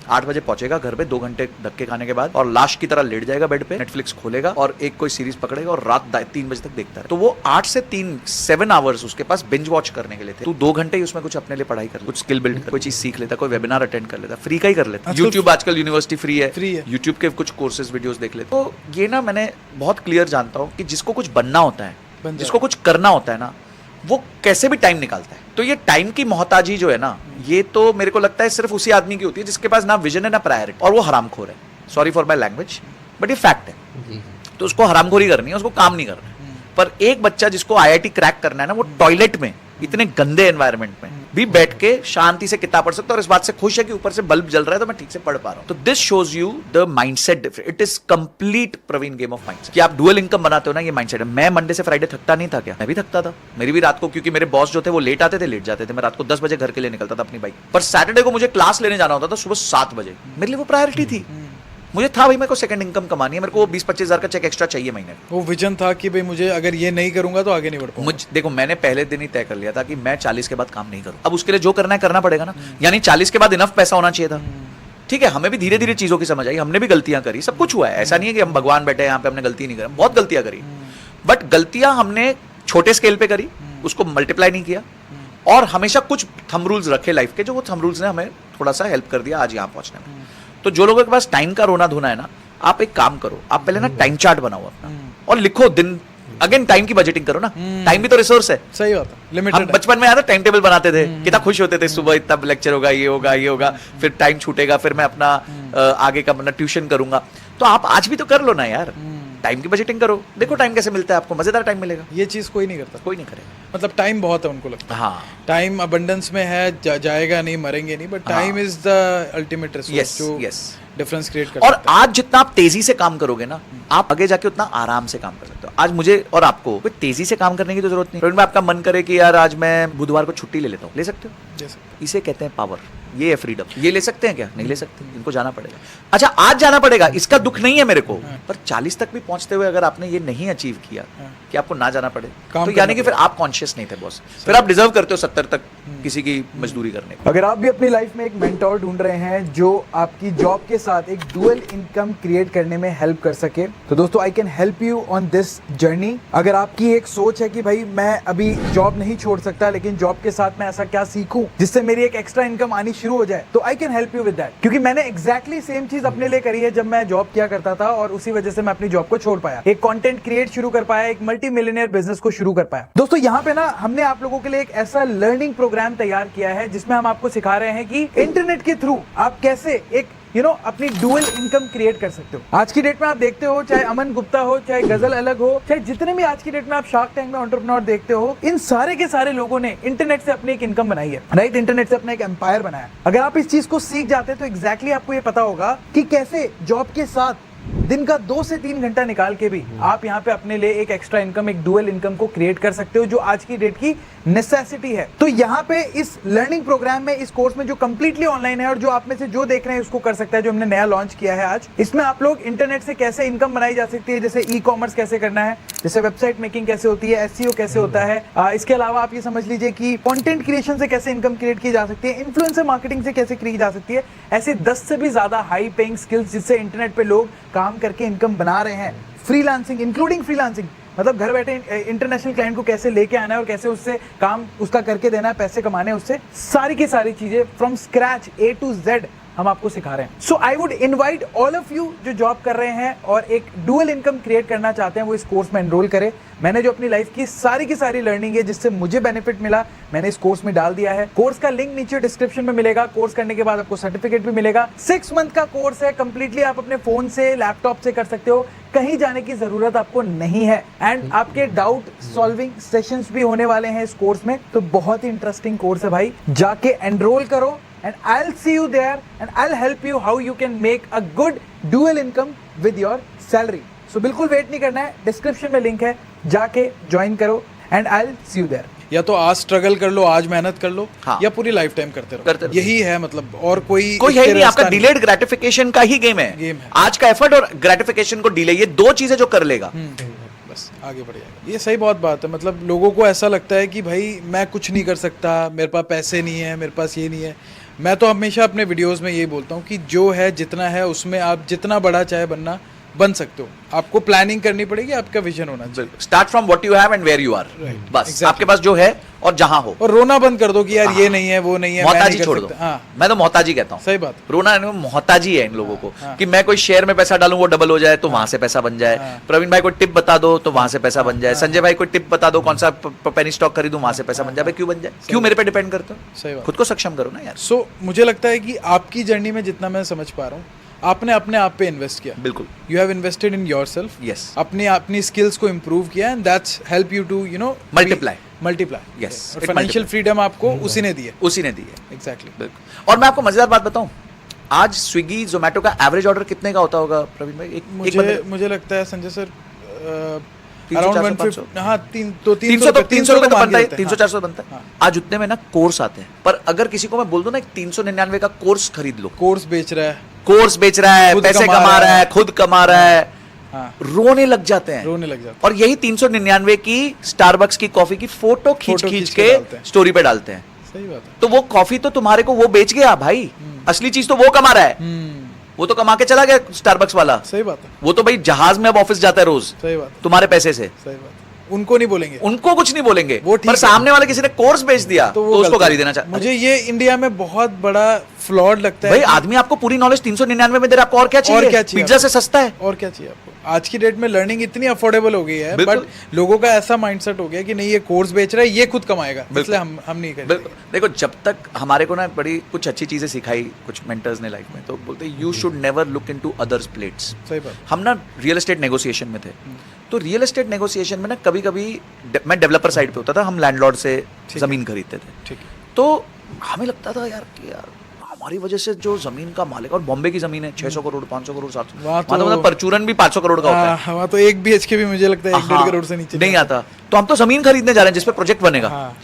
8 बजे पहुंचेगा घर पे 2 घंटे धक्के खाने के बाद, और लाश की तरह लेट जाएगा बेड पे, नेटफ्लिक्स खोलेगा और एक कोई सीरीज पकड़ेगा और रात 3 बजे तक देखता है। तो वो 8 से 3 7 आवर्स उसके पास बिंज वॉच करने के लिए थे। तू 2 घंटे ही उसमें कुछ अपने लिए पढ़ाई कर, कुछ स्किल बिल्ड कर, कोई चीज सीख लेता, कोई वेबिनार अटेंड कर लेता, फ्री का ही कर लेता। यूट्यूब आजकल यूनिवर्सिटी फ्री है, यूट्यूब के कुछ कोर्सेज वीडियोस देख लेते। तो ये ना मैंने बहुत क्लियर जानता हूँ कि जिसको कुछ बनना होता है, जिसको कुछ करना होता है ना, वो कैसे भी टाइम निकालता है। तो ये टाइम की मोहताजी जो है ना, ये तो मेरे को लगता है सिर्फ उसी आदमी की होती है जिसके पास ना विजन है ना प्रायोरिटी, और वो हरामखोर है। Sorry for my language, but ये फैक्ट है। तो उसको हरामखोरी करनी है, उसको काम नहीं करना है। पर एक बच्चा जिसको IIT क्रैक करना है ना, वो टॉयलेट में इतने गंदे एनवायरनमेंट में भी बैठ के शांति से किताब पढ़ सकता है, और इस बात से खुश है कि ऊपर से बल्ब जल रहा है तो मैं ठीक से पढ़ पा रहा हूं। तो this shows you the mindset different. It is complete Praveen game of mindset कि आप डुअल इनकम बनाते हो ना, ये माइंडसेट है। मैं मंडे से फ्राइडे थकता नहीं था क्या? मैं भी थकता था, मेरी भी रात को, क्योंकि मेरे बॉस जो थे वो लेट आते थे, लेट जाते थे। मैं रात को 10 बजे घर के लिए निकलता था अपनी बाइक पर। सैटरडे को मुझे क्लास लेने जाना होता था सुबह 7 बजे। मेरे लिए वो प्रायोरिटी थी। मुझे था भाई मेरे को सेकंड इनकम कमानी है, मेरे को वो 20-25 हज़ार का चेक एक्स्ट्रा चाहिए महीने। वो विजन था कि भाई मुझे अगर ये नहीं करूंगा तो आगे नहीं बढ़ पाऊंगा। देखो मैंने पहले दिन ही तय कर लिया था कि मैं 40 के बाद काम नहीं करूं। अब उसके लिए जो करना है करना पड़ेगा ना, यानी 40 के बाद इनफ पैसा होना चाहिए था। ठीक है, हमें भी धीरे धीरे चीजों की समझ आई, हमने भी गलतियां करी, सब कुछ हुआ है। ऐसा नहीं है कि हम भगवान बैठे यहाँ पे हमने गलती नहीं करी, बहुत गलतियां करी। बट गलतियां हमने छोटे स्केल पे करी, उसको मल्टीप्लाई नहीं किया, और हमेशा कुछ थंब रूल्स रखे लाइफ के, जो वो थंब रूल्स ने हमें थोड़ा सा हेल्प कर दिया आज यहाँ पहुंचने में। तो जो लोगों के पास टाइम का रोना धोना है ना, आप एक काम करो, आप पहले ना टाइम चार्ट बनाओ अपना और लिखो दिन। अगेन टाइम की बजटिंग करो ना, टाइम भी तो रिसोर्स है। सही बात है, लिमिटेड। हम बचपन में याद है टाइम टेबल बनाते थे, कितना खुश होते थे, सुबह इतना लेक्चर होगा, ये होगा, ये होगा, फिर टाइम छूटेगा, फिर मैं अपना आगे का अपना ट्यूशन करूंगा। तो आप आज भी तो कर लो ना यार, टाइम की बजटिंग करो, देखो टाइम कैसे मिलता है आपको, मजेदार टाइम मिलेगा। ये चीज कोई नहीं करता, कोई नहीं करेगा। मतलब टाइम बहुत है उनको लगता है। हाँ, टाइम अबंडेंस में है, जाएगा नहीं, मरेंगे नहीं, but time is the ultimate resource जो डिफरेंस क्रिएट कर सकता है। और आज जितना आप तेजी से काम करोगे ना, आप आगे जाके उतना आराम से काम कर सकते हो। आज मुझे और आपको कोई तेजी से काम करने की तो जरूरत नहीं। में आपका मन करे कि यार आज मैं बुधवार को छुट्टी ले लेता हूँ, ले सकते हो। इसे कहते हैं पावर, ये है फ्रीडम। ये ले सकते हैं क्या? नहीं ले सकते, इनको जाना पड़ेगा। अच्छा आज जाना पड़ेगा, इसका दुख नहीं है मेरे को, पर 40 तक भी पहुंचते हुए अगर आपने ये नहीं अचीव किया कि आपको ना जाना पड़े, तो यानी कि फिर आप कॉन्शियस नहीं थे बॉस, फिर आप डिजर्व करते हो 70 तक किसी की मजदूरी करने। अगर आप भी अपनी लाइफ में एक मेंटोर ढूंढ रहे हैं जो आपकी जॉब के साथ एक डुअल इनकम क्रिएट करने में हेल्प कर सके, तो दोस्तों I can help you on this journey. अगर आपकी एक सोच है कि भाई मैं अभी जॉब नहीं छोड़ सकता, लेकिन जॉब के साथ मैं ऐसा क्या सीखूं जिससे मेरी एक एक्स्ट्रा इनकम आनी शुरू हो जाए, तो I can help you with that. क्योंकि मैंने एग्जैक्टली सेम चीज अपने लिए करी है जब मैं जॉब किया करता था, और उसी वजह से मैं अपनी जॉब को छोड़ पाया, एक कंटेंट क्रिएट शुरू कर पाया, एक मल्टी मिलियनियर बिजनेस को शुरू कर पाया। दोस्तों यहाँ पे ना हमने आप लोगों के लिए एक ऐसा लर्निंग प्रोग्राम तैयार किया है जिसमें हम आपको सिखा रहे हैं कि इंटरनेट के थ्रू आप कैसे एक अपनी डुअल इनकम क्रिएट कर सकते हो। आज की डेट में आप देखते हो, चाहे अमन गुप्ता हो, चाहे गजल अलग हो, चाहे जितने भी आज की डेट में आप शार्क टैंक में एंटरप्रेन्योर देखते हो, इन सारे के सारे लोगों ने इंटरनेट से अपनी एक इनकम बनाई है, राइट? इंटरनेट से अपना एक एम्पायर बनाया। अगर आप इस चीज को सीख जाते तो एग्जैक्टली आपको ये पता होगा कि कैसे जॉब के साथ दिन का 2 से 3 घंटा निकाल के भी आप यहाँ पे अपने लिए एक एक्स्ट्रा इनकम, एक डुअल इनकम को क्रिएट कर सकते हो, जो आज की डेट की नेसेसिटी है। तो यहाँ पे इस लर्निंग प्रोग्राम में, इस कोर्स में जो कंप्लीटली ऑनलाइन है, और जो आप में से जो देख रहे हैं उसको कर सकता है, जो हमने नया लॉन्च किया है आज, इसमें आप लोग इंटरनेट से कैसे इनकम बनाई जा सकती है, जैसे ई कॉमर्स कैसे करना है, जैसे वेबसाइट मेकिंग कैसे होती है, SEO कैसे होता है, इसके अलावा आप ये समझ लीजिए कि कंटेंट क्रिएशन से कैसे इनकम क्रिएट की जा सकती है, इन्फ्लुएंसर मार्केटिंग से कैसे की जा सकती है, ऐसे 10 से भी ज्यादा हाई पेइंग स्किल्स जिससे इंटरनेट पे लोग काम करके इनकम बना रहे हैं। फ्रीलांसिंग, इंक्लूडिंग फ्रीलांसिंग, मतलब घर बैठे इंटरनेशनल क्लाइंट को कैसे लेके आना है और कैसे उससे काम उसका करके देना है, पैसे कमाने हैं उससे, सारी की सारी चीजें from scratch A to Z हम आपको सिखा रहे हैं. So I would invite all of you जो जॉब कर रहे हैं और एक डुअल इनकम क्रिएट करना चाहते हैं, वो इस कोर्स में एनरोल करें. मैंने जो अपनी लाइफ की सारी लर्निंग है जिससे मुझे बेनिफिट मिला, मैंने इस कोर्स में डाल दिया है. कोर्स का लिंक नीचे डिस्क्रिप्शन में मिलेगा. कोर्स करने के बाद आपको सर्टिफिकेट भी मिलेगा. 6 मंथ का कोर्स है, कंप्लीटली आप अपने फोन से, लैपटॉप से कर सकते हो, कहीं जाने की जरूरत आपको नहीं है. एंड आपके डाउट सॉल्विंग सेशंस भी होने वाले हैं इस कोर्स में. तो बहुत ही इंटरेस्टिंग कोर्स है भाई, जाके एनरोल करो. And I'll see you there and I'll help you how you can make a good dual income with your salary. So बिल्कुल वेट नहीं करना है, डिस्क्रिप्शन में लिंक है, जाके ज्वाइन करो and I'll see you there. या तो आज स्ट्रगल कर लो, आज मेहनत कर लो, हाँ. या पूरी लाइफ टाइम करते रहो. यही है मतलब, और कोई है इसके ही नहीं. रास्ता आपका डिलेड ग्रेटिफिकेशन का ही गेम है. आज का एफर्ट और ग्रेटिफिकेशन को डिले, ये दो चीजें जो कर लेगा बस आगे बढ़ जाएगा. ये सही बहुत बात है. मतलब लोगों को ऐसा लगता है कि भाई मैं कुछ नहीं कर सकता, मेरे पास पैसे नहीं है, मेरे पास ये नहीं है. मैं तो हमेशा अपने वीडियोस में यही बोलता हूँ कि जो है जितना है उसमें आप जितना बड़ा चाहे बनना बन सकते हो. आपको प्लानिंग करनी पड़ेगी, आपका विजन होना चाहिए. Start from what you have and where you are. बस exactly. आपके पास जो है और जहां हो. और रोना बंद कर दो कि यार ये नहीं है, वो नहीं है, मैं मोहताजी नहीं छोड़ कर दो. सकता. हाँ, मैं तो मोहताजी कहता हूँ. सही बात. रोना नहीं, मोहताजी है इन लोगों को. हाँ. कि मैं कोई शेयर में पैसा डालूं वो डबल हो जाए तो वहां से पैसा बन जाए. हाँ. प्रवीण भाई को टिप बता दो तो वहां से पैसा बन जाए. संजय भाई को टिप बता दो कौन सा पेनी स्टॉक खरीदूं, वहां से पैसा बन जाए. भाई क्यों बन जाए? क्यों मेरे पे डिपेंड करते हो? सही बात. खुद को सक्षम करो ना यार. सो मुझे लगता है कि आपकी जर्नी में जितना मैं समझ पा रहा हूँ, आपने अपने आप पे इन्वेस्ट किया. बिल्कुल. You have invested in yourself. Yes. अपनी स्किल्स को इम्प्रूव किया and that's help you to Multiply. Multiply. Yes. और It फाइनेंशियल multiply. फ्रीडम आपको उसी ने दी है. उसी ने दी है. एग्जैक्टली. बिल्कुल. और मैं आपको मजेदार बात बताऊं, आज स्विगी जोमेटो का एवरेज ऑर्डर कितने का होता होगा प्रवीण भाई? मुझे लगता है संजय सर 300, अराउंड 400, 150. हाँ, 300 रुपए तो बनता है. हाँ. 300-400 बनता है. हाँ. आज उतने में ना कोर्स आते हैं. पर अगर किसी को मैं बोल दूं ना 399 का कोर्स खरीद लो, कोर्स बेच रहा है, कोर्स बेच रहा है, खुद पैसे कमा कमा रहा रहा है, है, खुद कमा रहा है, हाँ, रोने लग जाते हैं. रोने लग जाता और यही 399 की स्टारबक्स की कॉफी की फोटो खींच फोटो खींच खींच के के डालते हैं. स्टोरी पे डालते हैं. है. सही बात है. तो वो कॉफी तो तुम्हारे को वो बेच गया भाई. असली चीज तो वो कमा रहा है. वो तो कमा के चला गया स्टारबक्स वाला. सही बात है. वो तो भाई जहाज में अब ऑफिस जाता है रोज सही बात है. तुम्हारे पैसे से. सही बात है. उनको नहीं बोलेंगे, उनको कुछ नहीं बोलेंगे. वो ठीक पर है. सामने वाले किसी ने कोर्स बेच दिया तो वो उसको गलत गाली है. देना चाहिए. मुझे ये इंडिया में बहुत बड़ा फ्लॉड लगता है भाई कि- आदमी आपको पूरी नॉलेज 399 में दे रहा है. आपको और क्या चाहिए? और क्या चाहिए पिज्जा से सस्ता है. और क्या चाहिए आपको? आज की डेट में लर्निंग इतनी अफोर्डेबल हो गई है, बिल्कुल. बट लोगों का ऐसा माइंडसेट हो गया कि नहीं ये कोर्स बेच रहा है, ये खुद कमाएगा, बिल्कुल. इसलिए हम नहीं करेंगे. बिल्कुल. देखो जब तक हमारे को ना बड़ी कुछ अच्छी चीजें सिखाई कुछ मेंटर्स ने लाइफ में, तो बोलते you should never look into others plates. सही बात. हम ना रियल एस्टेट नेगोशिएशन में थे. तो रियल एस्टेट नेगोशिएशन में ना कभी कभी मैं डेवलपर साइड पे होता था, हम लैंडलॉर्ड से ठीक है. जमीन खरीदते थे. ठीक है. तो हमें लगता था यार कि यार हमारी वजह से जो जमीन का मालिक, और बॉम्बे की जमीन है 600 करोड़ 500 करोड़ 700, वहाँ तो मतलब परचूरन भी 500 करोड़ का होता है. वहाँ तो 1 BHK भी मुझे लगता है 1-1.5 हाँ, करोड़ से नीचे नहीं आता. तो हम तो जमीन खरीदने जा रहे हैं जिसपे प्रोजेक्ट बनेगा. हाँ.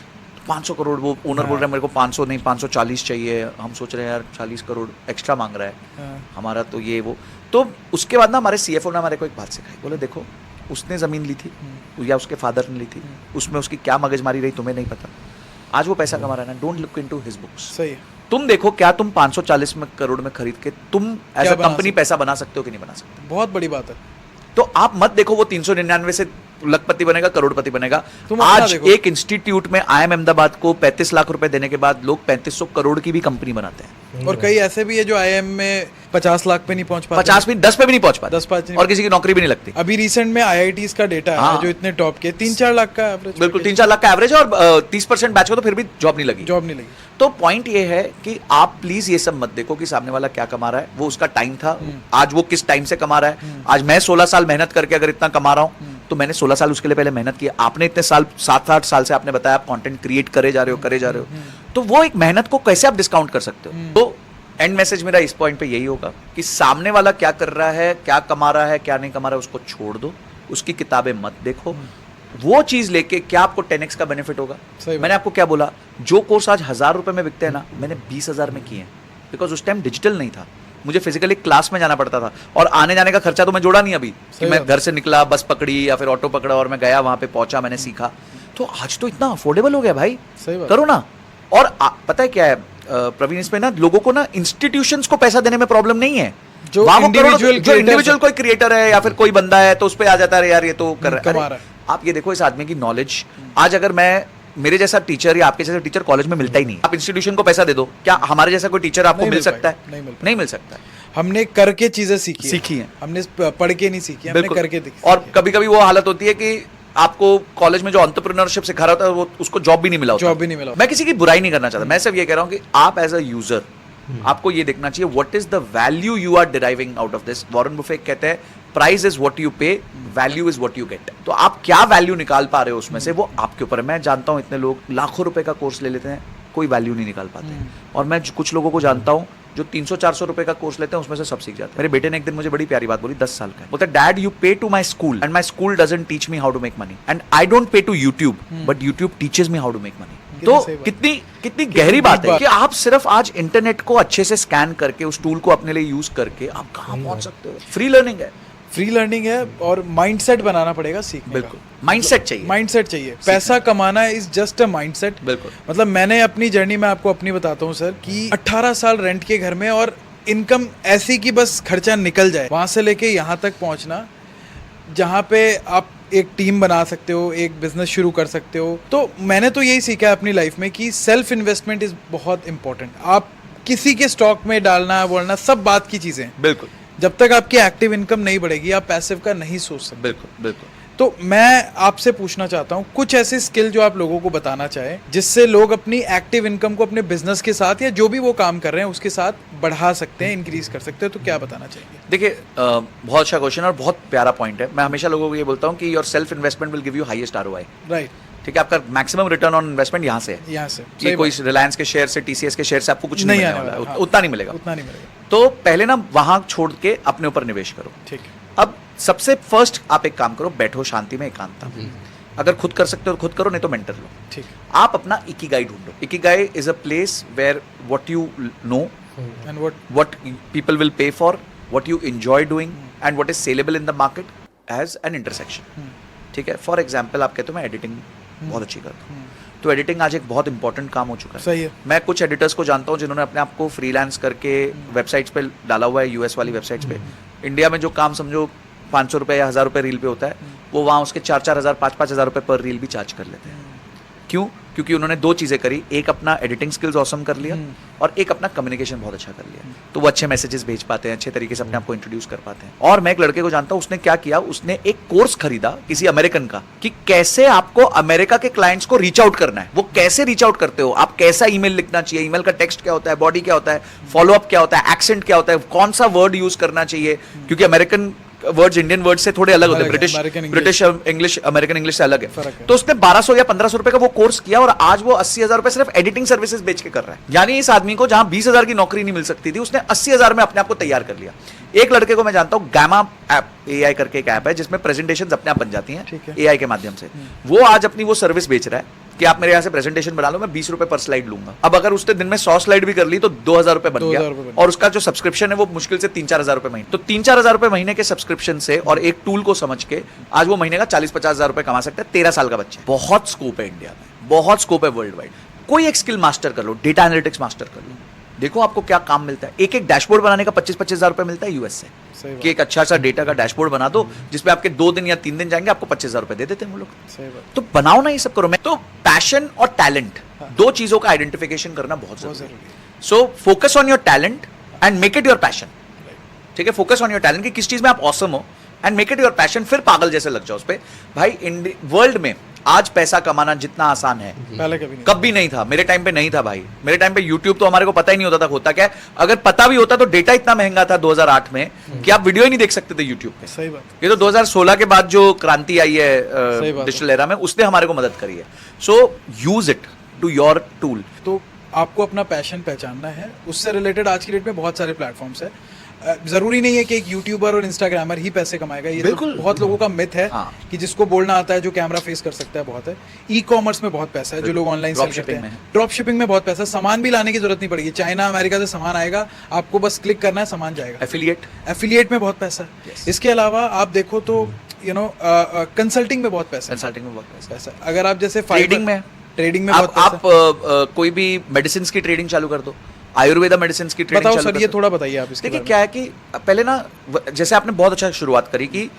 500 करोड़ वो ओनर बोल रहा है मेरे को 500 नहीं 540 चाहिए. हम सोच रहे हैं यार 40 करोड़ एक्स्ट्रा मांग रहा है. हाँ. हमारा तो ये वो. तो उसके बाद ना हमारे CFO ने हमारे को एक बात सिखाई. बोले देखो उसने जमीन ली थी या उसके फादर ने ली थी, उसमें उसकी क्या मगजमारी रही तुम्हें नहीं पता. आज वो पैसा कमा रहा है ना. Don't look into his books. सही है. तुम देखो क्या तुम 540 करोड़ में खरीद के तुम एज अ बना कंपनी सकते? पैसा बना सकते हो कि नहीं बना सकते. बहुत बड़ी बात है. तो आप मत देखो वो 399 से लखपति बनेगा, करोड़पति बनेगा. तुम अपना आज देखो. एक इंस्टीट्यूट में IIM अहमदाबाद को 35 लाख रुपए देने के बाद लोग 3500 करोड़ की भी कंपनी बनाते हैं. और कई ऐसे भी है जो IIM में 50 लाख पे नहीं पहुंच पाते. 50 भी 10 पे भी नहीं पहुंच पाते. 10-5 नहीं. और किसी की नौकरी भी नहीं लगती. अभी रिसेंट में IITs का डेटा है हाँ. जो इतने टॉप के 3-4 लाख का एवरेज. बिल्कुल 3-4 लाख का एवरेज है. और 30% बैच को तो फिर भी जॉब नहीं लगी. जॉब नहीं लगी. तो पॉइंट ये है कि आप प्लीज ये सब मत देखो कि सामने वाला क्या कमा रहा है. वो उसका टाइम था. आज वो किस टाइम से कमा रहा है. आज मैं 16 साल मेहनत करके अगर इतना कमा रहा हूं तो मैंने 16 साल उसके लिए पहले मेहनत की. आपने इतने साल 7-8 साल से आपने बताया आप कंटेंट क्रिएट करे जा रहे हो. तो वो एक मेहनत को कैसे आप डिस्काउंट कर सकते हो. तो एंड मैसेज मेरा इस पॉइंट पे यही होगा कि सामने वाला क्या कर रहा है, क्या कमा रहा है, क्या नहीं कमा रहा है, उसको छोड़ दो. उसकी किताबें मत देखो. वो चीज लेके क्या आपको 10x का बेनिफिट होगा. मैंने आपको क्या बोला, जो कोर्स आज 1000 रुपए में बिकते हैं ना, मैंने 20,000 में किए हैं. बिकॉज उस टाइम डिजिटल नहीं था. मुझे फिजिकली क्लास में जाना पड़ता था और आने जाने का खर्चा तो मैं जोड़ा नहीं अभी कि मैं घर से निकला, बस पकड़ी या फिर ऑटो पकड़ा और मैं गया वहां पे पहुंचा, मैंने सीखा. तो आज तो इतना अफोर्डेबल हो गया भाई. सही बात. करो ना. और पता है क्या है प्रवीण, इसमें ना लोगों को ना इंस्टीट्यूशंस को पैसा देने में प्रॉब्लम नहीं है. जो वहां वो इंडिविजुअल जो इंडिविजुअल कोई क्रिएटर है या फिर कोई बंदा है तो उस पे आ जाता है यार ये तो कर कमा रहा रहा है. आप ये देखो इस आदमी की नॉलेज, आज अगर मैं मेरे जैसा टीचर या आपके जैसा टीचर कॉलेज में मिलता ही नहीं, आप इंस्टीट्यूशन को पैसा दे दो, क्या हमारे जैसा कोई टीचर आपको नहीं मिल मिल सकता पाएगा, है? नहीं मिल पाएगा। नहीं मिल सकता है। हमने करके चीजें सीखी हैं। हमने पढ़ के नहीं सीखी, हमने बिल्कुल। करके और कभी कभी वो हालत होती है कि आपको कॉलेज में जो एंटरप्रेन्योरशिप सिखा रहा होता है वो उसको जॉब भी नहीं मिला होता। जॉब भी नहीं मिला। मैं किसी की बुराई नहीं करना चाहता, मैं सिर्फ ये कह रहा हूँ कि आप एज अ यूजर आपको ये देखना चाहिए what is the value you are deriving out of this. Warren Buffett कहते हैं price is what you pay, value is what you get. तो आप क्या वैल्यू निकाल पा रहे हो उसमें से, वो आपके ऊपर है। मैं जानता हूं इतने लोग लाखों रुपए का कोर्स ले लेते हैं, कोई वैल्यू नहीं निकाल पाते। और मैं कुछ लोगों को जानता हूं जो 300-400 रुपए का कोर्स लेते हैं, उसमें से सब सीख जाते हैं। मेरे बेटे ने एक दिन मुझे बड़ी प्यारी बात बोली, 10 साल का है, बोलता dad you pay to my school and my school doesn't teach me how to make money and I don't pay to YouTube but YouTube teaches me how to make money. तो सही बात। कितनी कितनी गहरी बात है कि आप सिर्फ आज इंटरनेट को अच्छे से स्कैन करके उस टूल को अपने लिए यूज करके आप कहां पहुंच सकते हो। फ्री लर्निंग है, फ्री लर्निंग है और माइंडसेट बनाना पड़ेगा सीखने का। बिल्कुल माइंडसेट चाहिए। माइंडसेट चाहिए। पैसा कमाना इज जस्ट अ माइंडसेट। बिल्कुल। मतलब मैंने अपनी जर्नी में आपको अपनी बताता हूँ सर कि 18 साल रेंट के घर में और इनकम ऐसी कि बस खर्चा निकल जाए, वहां से लेके यहाँ तक पहुंचना जहाँ पे आप एक टीम बना सकते हो, एक बिजनेस शुरू कर सकते हो। तो मैंने तो यही सीखा है अपनी लाइफ में कि सेल्फ इन्वेस्टमेंट इज बहुत इंपॉर्टेंट। आप किसी के स्टॉक में डालना बोलना सब बात की चीजें हैं। बिल्कुल जब तक आपकी एक्टिव इनकम नहीं बढ़ेगी आप पैसिव का नहीं सोच सकते। बिल्कुल बिल्कुल। तो मैं आपसे पूछना चाहता हूँ कुछ ऐसी स्किल जो आप लोगों को बताना चाहें जिससे लोग अपनी एक्टिव इनकम को अपने बिजनेस के साथ या जो भी वो काम कर रहे हैं उसके साथ बढ़ा सकते हैं, इंक्रीज कर सकते हैं। तो क्या बताना चाहिए? देखिए बहुत अच्छा क्वेश्चन और बहुत प्यारा पॉइंट है। मैं हमेशा लोगों को ये बोलता हूँ कि your self investment will give you highest ROI। Right. ठीक है, आपका मैक्सिमम रिटर्न ऑन इन्वेस्टमेंट यहाँ से है। यहाँ से ये कोई रिलायंस के शेयर से, TCS के शेयर से आपको कुछ नहीं मिलने आने वाला है, वाला, हाँ। उतना नहीं मिलेगा। उतना नहीं मिलेगा। तो पहले ना वहां छोड़ के अपने ऊपर निवेश करो। ठीक है। अब सबसे फर्स्ट आप एक काम करो, बैठो शांति में एकांता में। अगर खुद कर सकते हो तो खुद करो, नहीं तो मेंटर लो। ठीक है। आप अपना इकिगाई ढूंढो। Ikigai is a place where what you know, and what people will pay for, what you enjoy doing and what is saleable in the market as an intersection। ठीक है, फॉर एग्जाम्पल आप कहते हो मैं editing बहुत अच्छी करता हूँ, तो एडिटिंग आज एक बहुत इंपॉर्टेंट काम हो चुका है। सही है। मैं कुछ एडिटर्स को जानता हूँ जिन्होंने अपने आप को फ्रीलांस करके वेबसाइट्स पे डाला हुआ है, US वाली वेबसाइट्स पे। इंडिया में जो काम समझो 500 रुपये या 1000 रुपये रील पे होता है, वो वहाँ उसके 4-4 हज़ार 5-5 हज़ार रुपये पर रील भी चार्ज कर लेते हैं। क्यों? क्योंकि उन्होंने दो चीजें करी, एक अपना एडिटिंग स्किल्स ऑसम कर लिया और एक अपना कम्युनिकेशन बहुत अच्छा कर लिया। तो वो अच्छे मैसेजेस भेज पाते हैं, अच्छे तरीके से अपने आप को इंट्रोड्यूस कर पाते हैं। और मैं एक लड़के को जानता हूँ, उसने क्या किया, उसने एक कोर्स खरीदा किसी अमेरिकन का कि कैसे आपको अमेरिका के क्लाइंट्स को रीच आउट करना है। वो कैसे रीच आउट करते हो, आप कैसा ईमेल लिखना चाहिए, ईमेल का टेक्स्ट क्या होता है, बॉडी क्या होता है, फॉलोअप क्या होता है, एक्सेंट क्या होता है, कौन सा वर्ड यूज करना चाहिए, क्योंकि अमेरिकन वर्ड्स इंडियन वर्ड से थोड़े अलग होते हैं। ब्रिटिश इंग्लिश अमेरिकन इंग्लिश से अलग है। तो उसने 1200 या 1500 रुपए का वो कोर्स किया और आज वो 80,000 रुपए सिर्फ एडिटिंग सर्विसेज बेच के कर रहा है। यानी इस आदमी को जहां 20,000 की नौकरी नहीं मिल सकती थी, उसने 80,000 में अपने आप को तैयार कर लिया। एक लड़के को मैं जानता हूं, गामा ऐप AI करके एक ऐप है जिसमें प्रेजेंटेशंस अपने आप बन जाती हैं AI के माध्यम से। वो आज अपनी वो सर्विस बेच रहा है कि आप मेरे यहाँ से प्रेजेंटेशन बना लो, मैं 20 रुपए पर स्लाइड लूंगा। अब अगर उसने दिन में 100 स्लाइड भी कर ली तो 2,000 रुपए बन गया, और उसका जो सब्सक्रिप्शन है वो मुश्किल से 3-4 हज़ार रुपए महीने। तो 3-4 हज़ार रुपए महीने के सब्सक्रिप्शन से और एक टूल को समझ के आज वो महीने का 40-50 हज़ार रुपए कमा सकता है। 13 साल का बच्चा। बहुत स्कोप है इंडिया में, बहुत स्कोप है वर्ल्ड वाइड। कोई एक स्किल मास्टर कर लो, डेटा एनालिटिक्स मास्टर कर लो, देखो आपको क्या काम मिलता है। एक एक डैशबोर्ड बनाने का 25-25 हज़ार रुपए मिलता है US से, कि एक अच्छा सा डेटा का डैशबोर्ड बना दो जिसमें आपके 2 दिन या 3 दिन जाएंगे, आपको 25 हज़ार रुपए दे देते हैं वो लोग। तो बनाओ ना, ये सब करो। मैं तो पैशन और टैलेंट, दो चीजों का आइडेंटिफिकेशन करना बहुत जरूरी है। So focus on your talent and make it your passion. ठीक है, फोकस ऑन योर टैलेंट कि किस चीज में आप ऑसम हो, and make it your passion. फिर पागल जैसे लग जाओ उस पे। भाई वर्ल्ड में आज पैसा कमाना जितना आसान है पहले कभी नहीं था। मेरे टाइम पे नहीं था भाई। मेरे टाइम पे YouTube तो हमारे को पता ही नहीं होता था होता क्या है। अगर पता भी होता तो डेटा इतना महंगा था 2008 में कि आप वीडियो ही नहीं देख सकते थे YouTube पे। सही बात। ये तो 2016 के बाद जो क्रांति आई है डिजिटल एरा में, उसने हमारे को मदद करी है। So use it to your tool. तो आपको अपना पैशन पहचानना है, उससे रिलेटेड आज की डेट में बहुत सारे प्लेटफॉर्म्स है। जरूरी नहीं है कि एक यूट्यूबर और इंस्टाग्रामर ही पैसे कमाएगा। ये बिल्कुल। तो बहुत लोगों का मिथ है कि जिसको बोलना आता है, जो कैमरा फेस कर सकता है, बहुत है। ई कॉमर्स में बहुत पैसा है, जो लोग ऑनलाइन सेल करते हैं। ड्रॉप शिपिंग में बहुत पैसा है। सामान भी लाने की जरूरत नहीं पड़ेगी, चाइना अमेरिका से सामान आएगा, आपको बस क्लिक करना है, सामान जाएगा। एफिलिएट में बहुत पैसा है। इसके अलावा आप देखो तो कंसल्टिंग में बहुत पैसा है। अगर आप जैसे ट्रेडिंग में बहुत पैसा। आप कोई भी मेडिसिन की ट्रेडिंग चालू कर दो, आयुर्वेदा मेडिसिन की ट्रेडिंग बताओ सर, ये थोड़ा बताइए आप इसके देखिए क्या है कि पहले ना, जैसे आपने बहुत अच्छा शुरुआत करी कि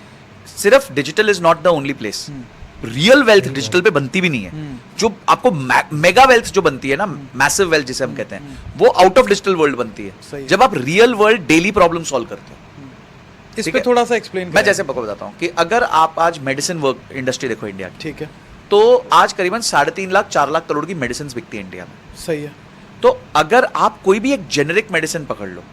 सिर्फ digital is not the only place. Real wealth digital पे बनती भी नहीं है। जो आपको मेगा वेल्थ जो बनती है ना, मैसिव वेल्थ जिसे हम कहते हैं, वो आउट ऑफ डिजिटल वर्ल्ड बनती सही है है। जब आप real world daily problem solve करते हो। इस ठीक पे है? थोड़ा सा एक्सप्लेन मैं जैसे आपको बताता हूँ कि अगर आप आज मेडिसिन वर्क इंडस्ट्री देखो इंडिया की, ठीक है, तो आज करीबन 3.5 लाख 4 लाख करोड़ की मेडिसिन बिकती है इंडिया में। सही है। तो अगर आप कोई भी एक जेनेरिक मेडिसिन पकड़ लो,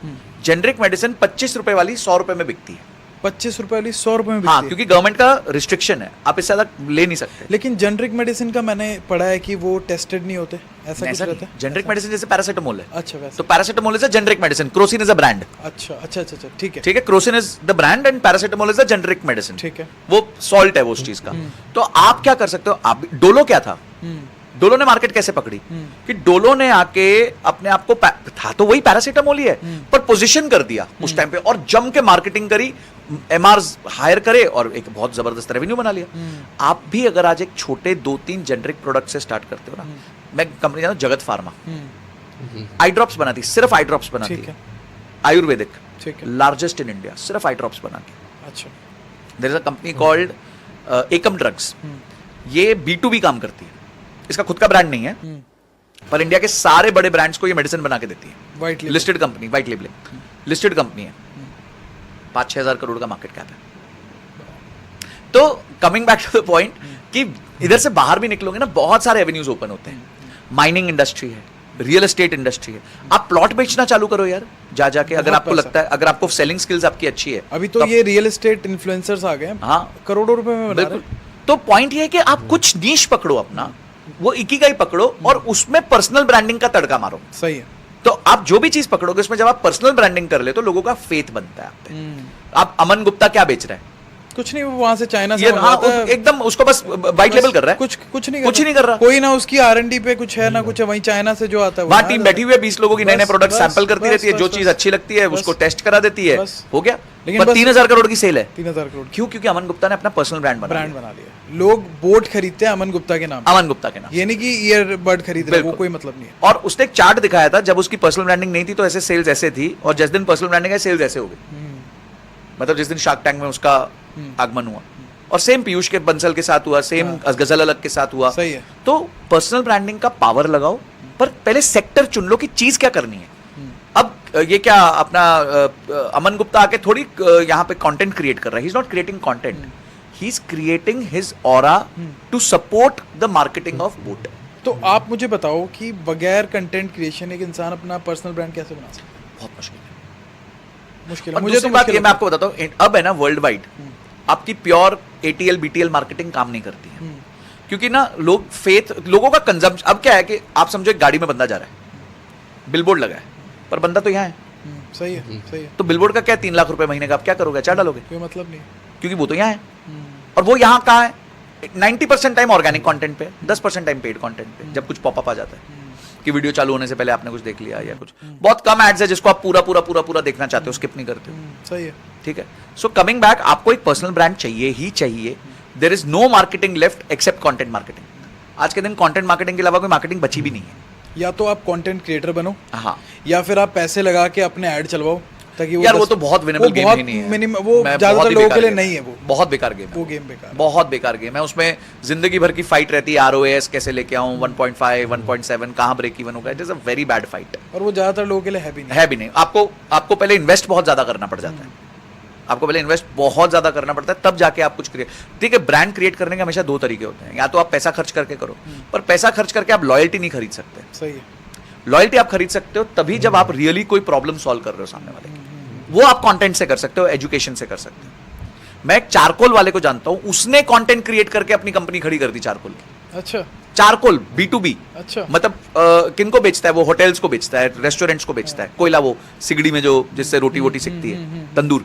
जेनेरिक मेडिसिन 25 रुपए वाली 100 रुपए में बिकती है। 25 रुपए वाली 100 रुपए में हाँ, बिकती है। क्योंकि गवर्नमेंट का रिस्ट्रिक्शन है, आप इससे ज्यादा ले नहीं सकते। लेकिन जेनरिक मेडिसिन का मैंने पढ़ा है कि वो टेस्टेड नहीं होते, ऐसा कुछ रहता है? जेनेरिक मेडिसिन जैसे पैरासिटामोल है, अच्छा वैसे। तो paracetamol is a generic medicine, Crocin is a brand. अच्छा अच्छा अच्छा अच्छा, ठीक है ठीक है, Crocin is the brand and paracetamol is the generic medicine. ठीक है। वो सॉल्ट है वो उस चीज का। तो आप क्या कर सकते हो, आप डोलो क्या था, डोलो ने मार्केट कैसे पकड़ी कि डोलो ने आके अपने आप को था तो वही पैरासिटामोल ही है, पर पोजीशन कर दिया उस टाइम पे और जम के मार्केटिंग करी, एमआरस हायर करे और एक बहुत जबरदस्त रेवेन्यू बना लिया। आप भी अगर आज एक छोटे 2-3 जेनरिक प्रोडक्ट से स्टार्ट करते हो ना, मैं कंपनी जानता हूं जगत फार्मा, आई ड्रॉप्स बनाती, सिर्फ आई ड्रॉप्स बनाती ठीक है, है। आयुर्वेदिक, ठीक है। लार्जेस्ट इन इंडिया, सिर्फ आई ड्रॉप्स बनाती है। अच्छा। There is a company called एकम ड्रग्स, ये B2B काम करती है, इसका खुद का ब्रांड नहीं है, पर इंडिया के सारे बड़े ब्रांड्स को ये मेडिसिन बना के देती है। White label। Listed company, white labeling, listed company है, 5-6 हजार करोड़ का मार्केट कैप है। तो coming back to the point कि इधर से बाहर भी निकलोगे ना, बहुत सारे एवेन्यूज ओपन होते हैं। माइनिंग इंडस्ट्री है, रियल एस्टेट इंडस्ट्री है, आप प्लॉट बेचना चालू करो यार, जा जाके, अगर बहुत आपको पैसा। लगता है, अगर आपको सेलिंग स्किल्स आपकी अच्छी है। अभी तो ये रियल एस्टेट इन्फ्लुएंसर्स आ गए हैं, हाँ, करोड़ों रुपए में बना रहे बिल्कुल। हैं। तो पॉइंट ये है कि आप कुछ नीश पकड़ो अपना, वो इकिगाई पकड़ो और उसमें पर्सनल ब्रांडिंग का तड़का मारो। सही है। तो आप जो भी चीज पकड़ोगे उसमें जब आप पर्सनल ब्रांडिंग कर ले तो लोगों का फेथ बनता है आप पे। आप अमन गुप्ता क्या बेच रहा है, कुछ नहीं, वो वहां से चाइना से ये हाँ, मंगवाता है। एकदम उसको बस वाइट लेबल कर रहा है, कुछ नहीं कुछ ही नहीं कर रहा। कोई ना उसकी R&D पे कुछ है ना कुछ है, वहीं चाइना से जो आता है वहां टीम बैठी हुई है, 20 लोगों की नए नए बस, प्रोडक्ट बस, सैंपल करती बस, रहती है, जो बस, चीज बस। अच्छी लगती है बस। उसको टेस्ट करा देती है, बस। हो गया। लेकिन पर बस- 3,000 करोड़ की सेल है, 3000 करोड़ क्यों? क्योंकि अमन गुप्ता ने अपना पर्सनल ब्रांड बना ब्रांड बना लिया। लोग बोट खरीदते हैं अमन गुप्ता के नाम पे। अमन गुप्ता के नाम। ये नहीं कि ईयरबड खरीद रहे हैं, वो बिल्कुल। कोई मतलब नहीं है। और उसने एक चार्ट दिखाया था, जब उसकी पर्सनल ब्रांडिंग नहीं थी तो ऐसे सेल्स ऐसे थी, और जिस दिन पर्सनल ब्रांडिंग है सेल्स ऐसे हो गई। मतलब जिस दिन शार्क टैंक में उसका आगमन हुआ, और सेम पीयूष के बंसल के साथ हुआ, सेम गजल अलग के साथ हुआ। सही है। तो पर्सनल ब्रांडिंग का पावर लगाओ, पर पहले सेक्टर चुन लो कि चीज क्या करनी है। अब ये क्या अपना अमन गुप्ता आके थोड़ी यहाँ पे कंटेंट क्रिएट कर रहा है, he is not creating content, he is creating his aura to support the marketing of boAt. तो आप मुझे बताओ कि बगैर कंटेंट क्रिएशन एक इंसान अपना पर्सनल ब्रांड कैसे बना सकता है? बहुत मुश्किल है। मुश्किल है। और मुझे दूसरी तो बात मुश्किल ये मैं लगता आपको बताता हूँ, अब है ना वर्ल्ड वाइड आपकी प्योर ATL BTL मार्केटिंग काम नहीं करती है, क्योंकि ना लोग फेथ, लोगों का कंजम्पशन, अब क्या है कि आप समझो एक गाड़ी में बंदा जा रहा है, बिलबोर्ड लगा है, पर बंदा तो यहाँ है, सही है, सही है। तो बिलबोर्ड का क्या 3 लाख रुपए महीने का आप क्या करोगे, क्या डालोगे, कोई मतलब नहीं। क्योंकि वो तो यहाँ है। और वो यहाँ कहाँ है, 90% टाइम ऑर्गेनिक कंटेंट पे, 10% टाइम पेड कंटेंट पे, जब कुछ पॉपअप आ जाता है कि वीडियो चालू होने से पहले आपने कुछ देख लिया, या कुछ बहुत कम एड्स है जिसको आप पूरा पूरा पूरा पूरा देखना चाहते हो, स्किप नहीं करते हो। सही है। ठीक है। सो कमिंग बैक, आपको एक पर्सनल ब्रांड चाहिए ही चाहिए। There is no marketing left except content marketing. आज के दिन कंटेंट मार्केटिंग के अलावा कोई मार्केटिंग बची भी नहीं है। या तो आप कंटेंट क्रिएटर बनो, हाँ या फिर आप पैसे लगा के अपने ऐड चलवाओ, ताकि यार वो तो बहुत विनेबल गेम ही नहीं है, वो मैं ज्यादातर बहुत ही लोगों बेकार के लिए गेम नहीं है। वो बहुत बेकार गेम है, वो गेम बेकार है। बहुत बेकार गेम है। उसमें जिंदगी भर की फाइट रहती है, ROAS कैसे लेके आऊं, 1.5 1.7 कहां ब्रेक इवन होगा, it is a very bad fight. और वो ज्यादातर लोगों के लिए है भी नहीं। है भी नहीं। आपको पहले इन्वेस्ट बहुत ज्यादा करना पड़ जाता है, आपको पहले इन्वेस्ट बहुत ज्यादा करना पड़ता है, तब जाके आप कुछ क्रिएट। ठीक है, ब्रांड क्रिएट करने के हमेशा 2 तरीके होते हैं, या तो आप पैसा खर्च करके करो, पर पैसा खर्च करके आप लॉयल्टी नहीं खरीद सकते। सही है। लॉयल्टी आप खरीद सकते हो तभी जब आप रियली कोई प्रॉब्लम सॉल्व कर रहे हो सामने वाले की, वो आप कंटेंट से कर सकते हो, एजुकेशन से कर सकते हो। मैं एक चारकोल वाले को जानता हूं, उसने कंटेंट क्रिएट करके अपनी कंपनी खड़ी कर दी चारकोल की। अच्छा चारकोल B2B, अच्छा। मतलब किनको बेचता है वो, होटल्स को बेचता है, रेस्टोरेंट्स को बेचता है, कोयला वो सिगड़ी में जो जिससे रोटी वोटी सिकती है, तंदूर।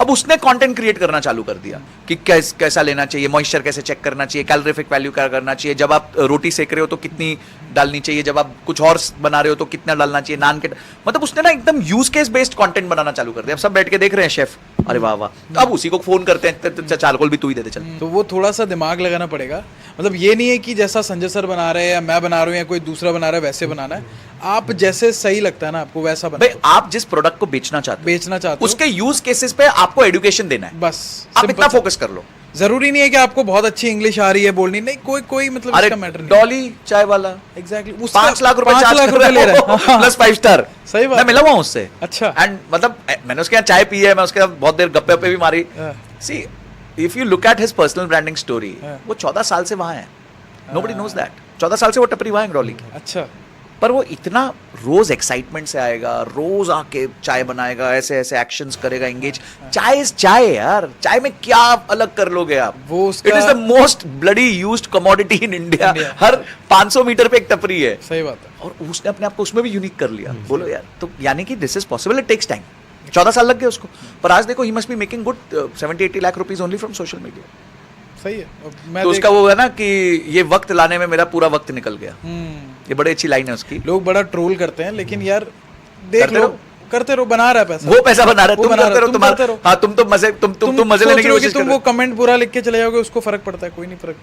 अब उसने कंटेंट क्रिएट करना चालू कर दिया कि कैसा लेना चाहिए, मॉइस्चर कैसे चेक करना चाहिए, कैलोरीफिक वैल्यू क्या करना चाहिए, जब आप रोटी सेक रहे हो तो कितनी डालनी चाहिए, जब आप कुछ और बना रहे हो तो कितना डालना चाहिए, नान के, मतलब उसने ना एकदम यूज केस बेस्ड कंटेंट बनाना चालू कर दिया। अब सब बैठ के देख रहे हैं शेफ, अरे वाह वाह, तो अब उसी को फोन करते हैं, चारकोल भी तू ही दे दे चल। तो वो थोड़ा सा दिमाग लगाना पड़ेगा। मतलब ये नहीं है कि जैसा संजय सर बना रहे हैं या मैं बना रहा हूँ या कोई दूसरा बना रहा है वैसे बनाना है, आप जैसे सही लगता है ना आपको वैसा बना। भाई आप जिस प्रोडक्ट को बेचना चाहते हो, बेचना चाहते हो उसके यूज केसेस पे आपको एजुकेशन देना है, बस, आप simple इतना सा। फोकस कर लो। जरूरी नहीं है कि आपको बहुत अच्छी इंग्लिश आ रही है बोलनी, नहीं कोई कोई मतलब अरे इसका मैटर नहीं। डॉली चाय वाला एग्जैक्टली 5 लाख रुपए 5 चार्ज लाख कर रुपए ले रहे रहा हैं। है प्लस 5 स्टार। सही बात मैं मिला हुआ हूं उससे। अच्छा। एंड मतलब मैंने उसके यहाँ चाय पी है, मैं उसके साथ बहुत देर गप्पे वप्पे भी मारी। हाँ। See if you look at his personal branding story, हाँ। वो 14 साल से वहां है, नोबडी नोज दैट। 14 साल से वो टपरी वहां है ग्रॉली की। अच्छा पर वो इतना रोज एक्साइटमेंट से आएगा, रोज आके चाय बनाएगा, ऐसे ऐसे एक्शंस करेगा, एंगेज। चाय इज चाय यार, चाय में क्या आप अलग कर लोगे आप? वो उसका- it is the most bloody used commodity in India. India। हर 500 मीटर पे एक टपरी है, सही बात है। और उसने अपने आप को उसमें भी यूनिक कर लिया। बोलो यार, तो यानी कि this is possible, it takes time. 14 साल लग गए उसको, पर आज देखो he must be making good 70-80 lakh rupees only from social media. सही है। अब मैं तो उसका वो है ना कि ये वक्त लाने में मेरा पूरा वक्त निकल गया। ये बड़ी अच्छी लाइन है उसकी। लोग बड़ा ट्रोल करते हैं, लेकिन यार देख करते लो, रहो। करते रहो, बना रहा है पैसा। वो पैसा बना रहा है, वो तुम बना करते रहा है, रहो, तुम तुम्हारा करते रहो। हाँ, तुम तो मजे, तुम मजे सोच लेने की रहे हो कि कोशिश कर तुम रहे वो कमेंट बुरा लिख के चले जाओगे, उसको फर्क पड़ता है? कोई नहीं फर्क